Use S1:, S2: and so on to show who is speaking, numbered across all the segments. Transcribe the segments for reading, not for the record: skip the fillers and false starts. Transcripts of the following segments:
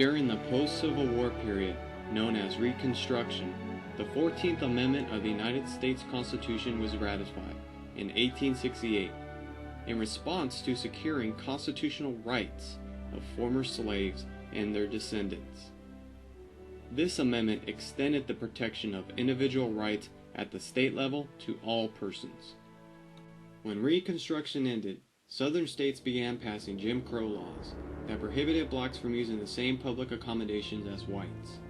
S1: During the post-Civil War period, known as Reconstruction, the 14th Amendment of the United States Constitution was ratified in 1868 in response to securing constitutional rights of former slaves and their descendants. This amendment extended the protection of individual rights at the state level to all persons. When Reconstruction ended, Southern states began passing Jim Crow laws that prohibited blacks from using the same public accommodations as whites.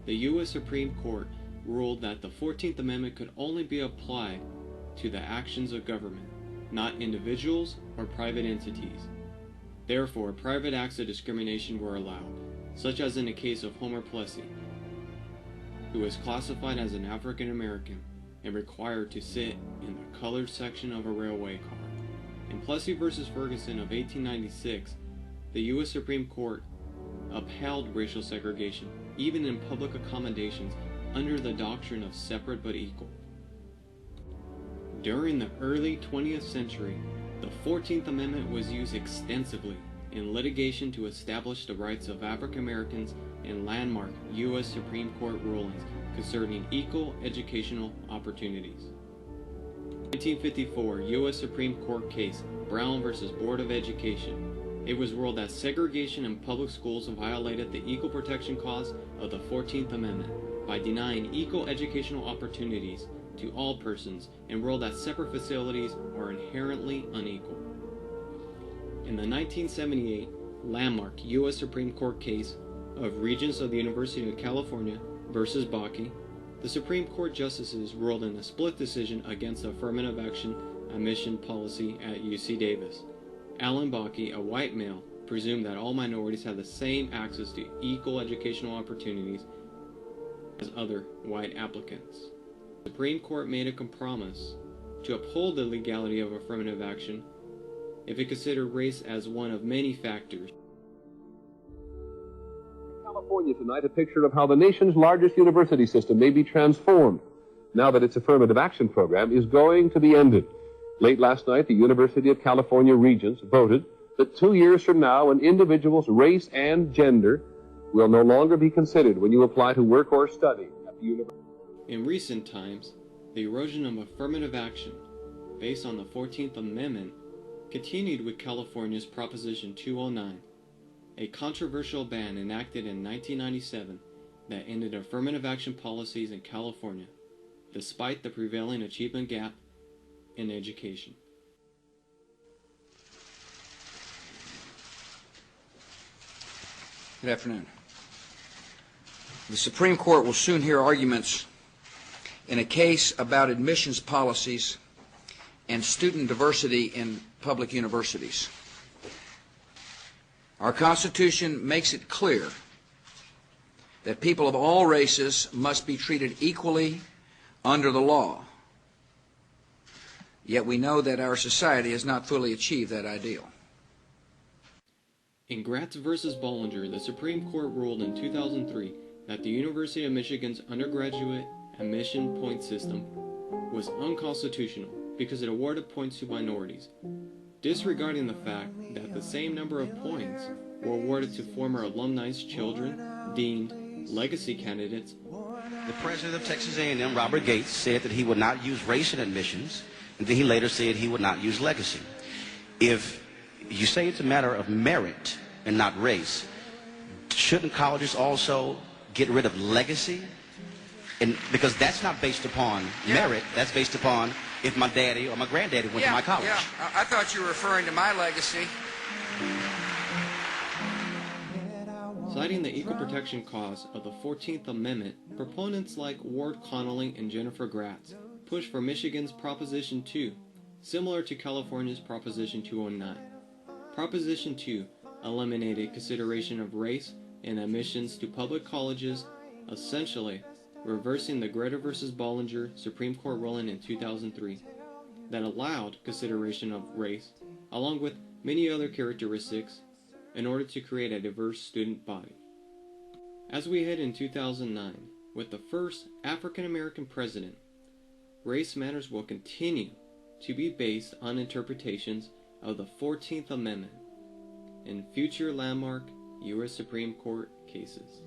S1: The U.S. Supreme Court ruled that the 14th Amendment could only be applied to the actions of government, not individuals or private entities. Therefore, private acts of discrimination were allowed, such as in the case of Homer Plessy, who was classified as an African American and required to sit in the colored section of a railway car. In Plessy v. Ferguson of 1896, the U.S. Supreme Court upheld racial segregation, even in public accommodations, under the doctrine of separate but equal. During the early 20th century, the 14th Amendment was used extensively in litigation to establish the rights of African Americans in landmark U.S. Supreme Court rulings concerning equal educational opportunities. 1954 U.S. Supreme Court case Brown v. Board of Education. It was ruled that segregation in public schools violated the Equal Protection Clause of the 14th Amendment by denying equal educational opportunities to all persons, and ruled that separate facilities are inherently unequal. In the 1978 landmark U.S. Supreme Court case of Regents of the University of California v. Bakke, the Supreme Court justices ruled in a split decision against the affirmative action admission policy at UC Davis. Alan Bakke, a white male, presumed that all minorities have the same access to equal educational opportunities as other white applicants. The Supreme Court made a compromise to uphold the legality of affirmative action if it considered race as one of many factors.
S2: California tonight, a picture of how the nation's largest university system may be transformed now that its affirmative action program is going to be ended. Late last night, the University of California Regents voted that 2 years from now, an individual's race and gender will no longer be considered when you apply to work or study at the university.
S1: In recent times, the erosion of affirmative action based on the 14th Amendment continued with California's Proposition 209, a controversial ban enacted in 1997 that ended affirmative action policies in California, despite the prevailing achievement gap in education.
S3: Good afternoon. The Supreme Court will soon hear arguments in a case about admissions policies and student diversity in public universities. Our Constitution makes it clear that people of all races must be treated equally under the law. Yet we know that our society has not fully achieved that ideal.
S1: In Gratz v. Bollinger, the Supreme Court ruled in 2003 that the University of Michigan's undergraduate admission point system was unconstitutional because it awarded points to minorities, disregarding the fact that the same number of points were awarded to former alumni's children, deemed legacy candidates.
S4: The president of Texas A&M, Robert Gates, said that he would not use race in admissions, and then he later said he would not use legacy. If you say it's a matter of merit and not race, shouldn't colleges also get rid of legacy? And because that's not based upon merit, that's based upon if my daddy or my granddaddy went to my college.
S3: Yeah, I thought you were referring to my legacy.
S1: Citing the equal protection clause of the 14th Amendment, proponents like Ward Connolly and Jennifer Gratz pushed for Michigan's Proposition 2, similar to California's Proposition 209. Proposition 2 eliminated consideration of race in admissions to public colleges, essentially reversing the Greta v. Bollinger Supreme Court ruling in 2003 that allowed consideration of race, along with many other characteristics, in order to create a diverse student body. As we head in 2009, with the first African American president, race matters will continue to be based on interpretations of the 14th Amendment in future landmark U.S. Supreme Court cases.